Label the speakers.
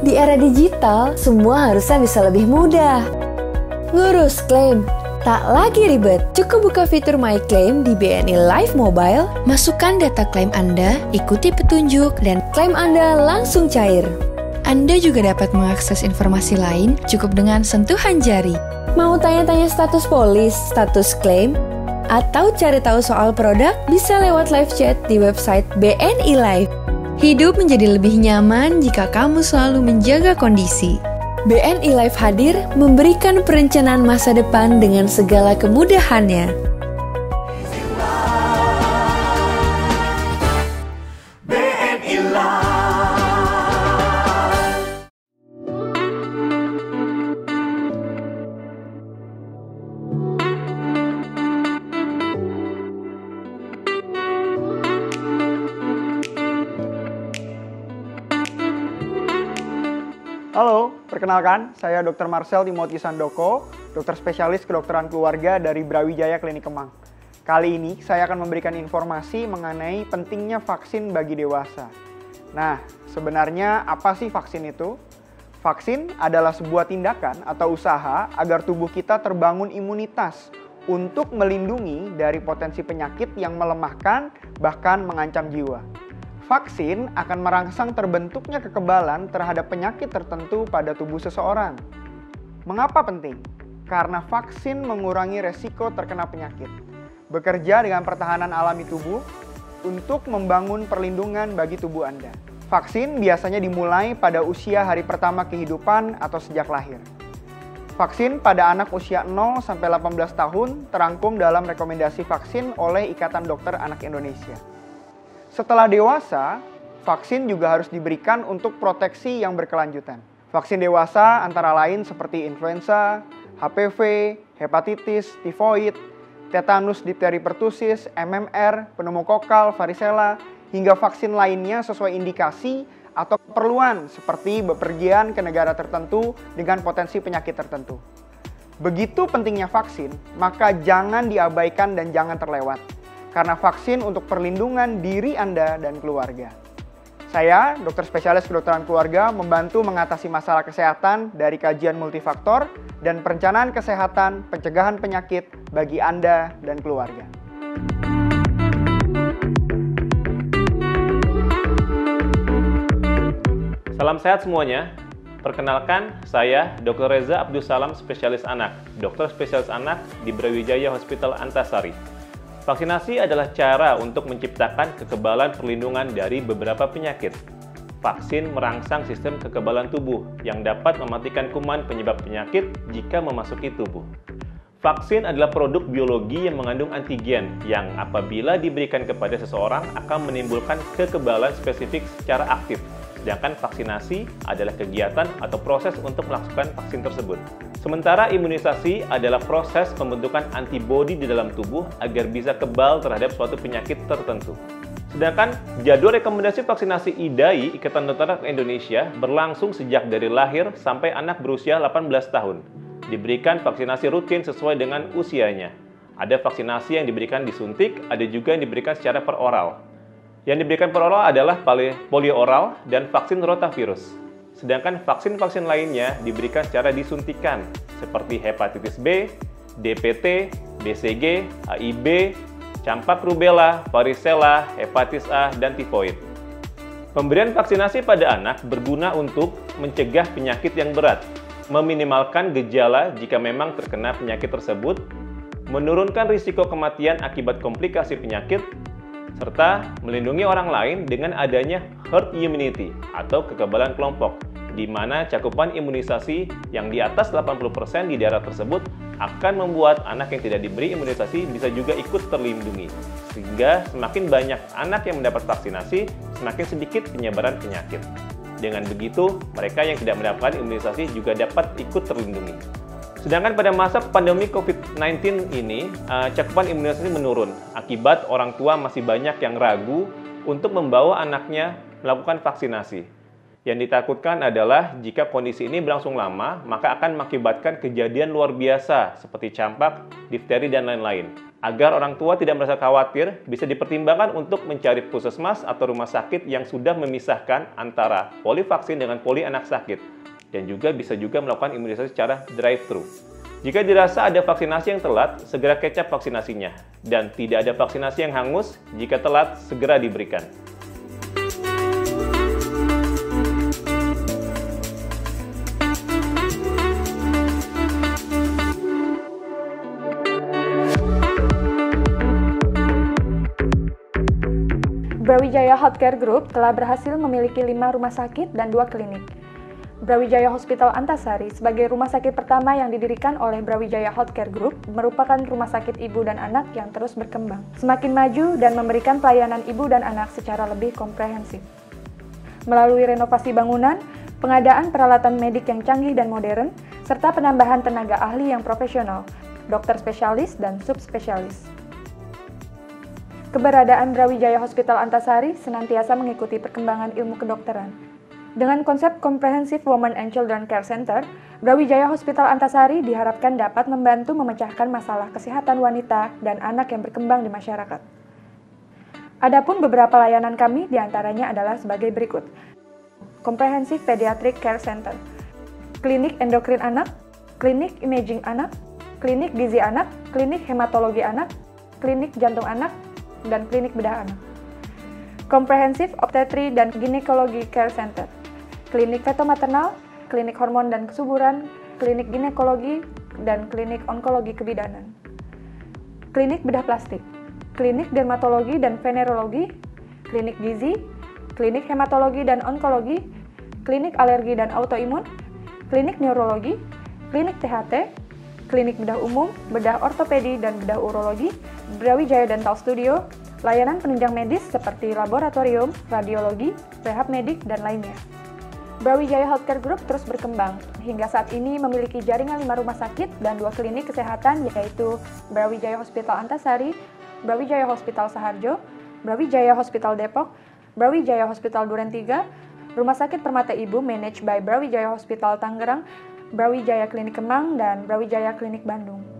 Speaker 1: Di era digital, semua harusnya bisa lebih mudah. Ngurus klaim, tak lagi ribet. Cukup buka fitur My Claim di BNI Live Mobile, masukkan data klaim Anda, ikuti petunjuk, dan klaim Anda langsung cair. Anda juga dapat mengakses informasi lain cukup dengan sentuhan jari. Mau tanya-tanya status polis, status klaim, atau cari tahu soal produk, bisa lewat live chat di website BNI Live. Hidup menjadi lebih nyaman jika kamu selalu menjaga kondisi. BNI Live hadir memberikan perencanaan masa depan dengan segala kemudahannya.
Speaker 2: BNI Live.
Speaker 3: Halo, perkenalkan, saya Dr. Marcel Timothy Sandoko, dokter spesialis kedokteran keluarga dari Brawijaya Klinik Kemang. Kali ini saya akan memberikan informasi mengenai pentingnya vaksin bagi dewasa. Nah, sebenarnya apa sih vaksin itu? Vaksin adalah sebuah tindakan atau usaha agar tubuh kita terbangun imunitas untuk melindungi dari potensi penyakit yang melemahkan bahkan mengancam jiwa. Vaksin akan merangsang terbentuknya kekebalan terhadap penyakit tertentu pada tubuh seseorang. Mengapa penting? Karena vaksin mengurangi resiko terkena penyakit. Bekerja dengan pertahanan alami tubuh untuk membangun perlindungan bagi tubuh Anda. Vaksin biasanya dimulai pada usia hari pertama kehidupan atau sejak lahir. Vaksin pada anak usia 0-18 tahun terangkum dalam rekomendasi vaksin oleh Ikatan Dokter Anak Indonesia. Setelah dewasa, vaksin juga harus diberikan untuk proteksi yang berkelanjutan. Vaksin dewasa antara lain seperti influenza, HPV, hepatitis, tifoid, tetanus difteri pertusis, MMR, pneumokokal, varicella, hingga vaksin lainnya sesuai indikasi atau keperluan seperti bepergian ke negara tertentu dengan potensi penyakit tertentu. Begitu pentingnya vaksin, maka jangan diabaikan dan jangan terlewat. Karena vaksin untuk perlindungan diri Anda dan keluarga. Saya, dokter spesialis kedokteran keluarga, membantu mengatasi masalah kesehatan dari kajian multifaktor dan perencanaan kesehatan pencegahan penyakit bagi Anda dan keluarga.
Speaker 4: Salam sehat semuanya. Perkenalkan, saya Dr. Reza Abdul Salam, spesialis anak, dokter spesialis anak di Brawijaya Hospital Antasari. Vaksinasi adalah cara untuk menciptakan kekebalan perlindungan dari beberapa penyakit. Vaksin merangsang sistem kekebalan tubuh yang dapat mematikan kuman penyebab penyakit jika memasuki tubuh. Vaksin adalah produk biologi yang mengandung antigen yang apabila diberikan kepada seseorang akan menimbulkan kekebalan spesifik secara aktif. Sedangkan vaksinasi adalah kegiatan atau proses untuk melakukan vaksin tersebut. Sementara imunisasi adalah proses pembentukan antibodi di dalam tubuh agar bisa kebal terhadap suatu penyakit tertentu. Sedangkan jadwal rekomendasi vaksinasi IDAI, Ikatan Dokter Anak Indonesia, berlangsung sejak dari lahir sampai anak berusia 18 tahun. Diberikan vaksinasi rutin sesuai dengan usianya. Ada vaksinasi yang diberikan disuntik, ada juga yang diberikan secara peroral. Yang diberikan peroral adalah polio oral dan vaksin rotavirus. Sedangkan vaksin-vaksin lainnya diberikan secara disuntikan, seperti hepatitis B, DPT, BCG, AIB, campak rubella, varicella, hepatitis A, dan tifoid. Pemberian vaksinasi pada anak berguna untuk mencegah penyakit yang berat, meminimalkan gejala jika memang terkena penyakit tersebut, menurunkan risiko kematian akibat komplikasi penyakit, serta melindungi orang lain dengan adanya herd immunity atau kekebalan kelompok, di mana cakupan imunisasi yang di atas 80% di daerah tersebut akan membuat anak yang tidak diberi imunisasi bisa juga ikut terlindungi. Sehingga semakin banyak anak yang mendapat vaksinasi, semakin sedikit penyebaran penyakit. Dengan begitu, mereka yang tidak mendapatkan imunisasi juga dapat ikut terlindungi. Sedangkan pada masa pandemi COVID-19 ini, cakupan imunisasi menurun akibat orang tua masih banyak yang ragu untuk membawa anaknya melakukan vaksinasi. Yang ditakutkan adalah jika kondisi ini berlangsung lama, maka akan mengakibatkan kejadian luar biasa seperti campak, difteri, dan lain-lain. Agar orang tua tidak merasa khawatir, bisa dipertimbangkan untuk mencari puskesmas atau rumah sakit yang sudah memisahkan antara polivaksin dengan poli anak sakit. Dan juga bisa melakukan imunisasi secara drive-thru. Jika dirasa ada vaksinasi yang telat, segera catch up vaksinasinya. Dan tidak ada vaksinasi yang hangus, jika telat, segera diberikan.
Speaker 5: Brawijaya Healthcare Group telah berhasil memiliki 5 rumah sakit dan 2 klinik. Brawijaya Hospital Antasari sebagai rumah sakit pertama yang didirikan oleh Brawijaya Healthcare Group merupakan rumah sakit ibu dan anak yang terus berkembang, semakin maju dan memberikan pelayanan ibu dan anak secara lebih komprehensif. Melalui renovasi bangunan, pengadaan peralatan medik yang canggih dan modern, serta penambahan tenaga ahli yang profesional, dokter spesialis dan subspesialis. Keberadaan Brawijaya Hospital Antasari senantiasa mengikuti perkembangan ilmu kedokteran. Dengan konsep Comprehensive Women and Children Care Center, Brawijaya Hospital Antasari diharapkan dapat membantu memecahkan masalah kesehatan wanita dan anak yang berkembang di masyarakat. Adapun beberapa layanan kami diantaranya adalah sebagai berikut. Comprehensive Pediatric Care Center, Klinik Endokrin Anak, Klinik Imaging Anak, Klinik Gizi Anak, Klinik Hematologi Anak, Klinik Jantung Anak, dan Klinik Bedah Anak. Comprehensive Obstetri dan Ginekologi Care Center, Klinik Feto Maternal, Klinik Hormon dan Kesuburan, Klinik Ginekologi, dan Klinik Onkologi Kebidanan. Klinik Bedah Plastik, Klinik Dermatologi dan Venerologi, Klinik Gizi, Klinik Hematologi dan Onkologi, Klinik Alergi dan Autoimun, Klinik Neurologi, Klinik THT, Klinik Bedah Umum, Bedah Ortopedi dan Bedah Urologi, Brawijaya Dental Studio, layanan penunjang medis seperti laboratorium, radiologi, rehab medik, dan lainnya. Brawijaya Healthcare Group terus berkembang, hingga saat ini memiliki jaringan 5 rumah sakit dan 2 klinik kesehatan, yaitu Brawijaya Hospital Antasari, Brawijaya Hospital Saharjo, Brawijaya Hospital Depok, Brawijaya Hospital Duren 3, Rumah Sakit Permata Ibu managed by Brawijaya Hospital Tangerang, Brawijaya Klinik Kemang, dan Brawijaya Klinik Bandung.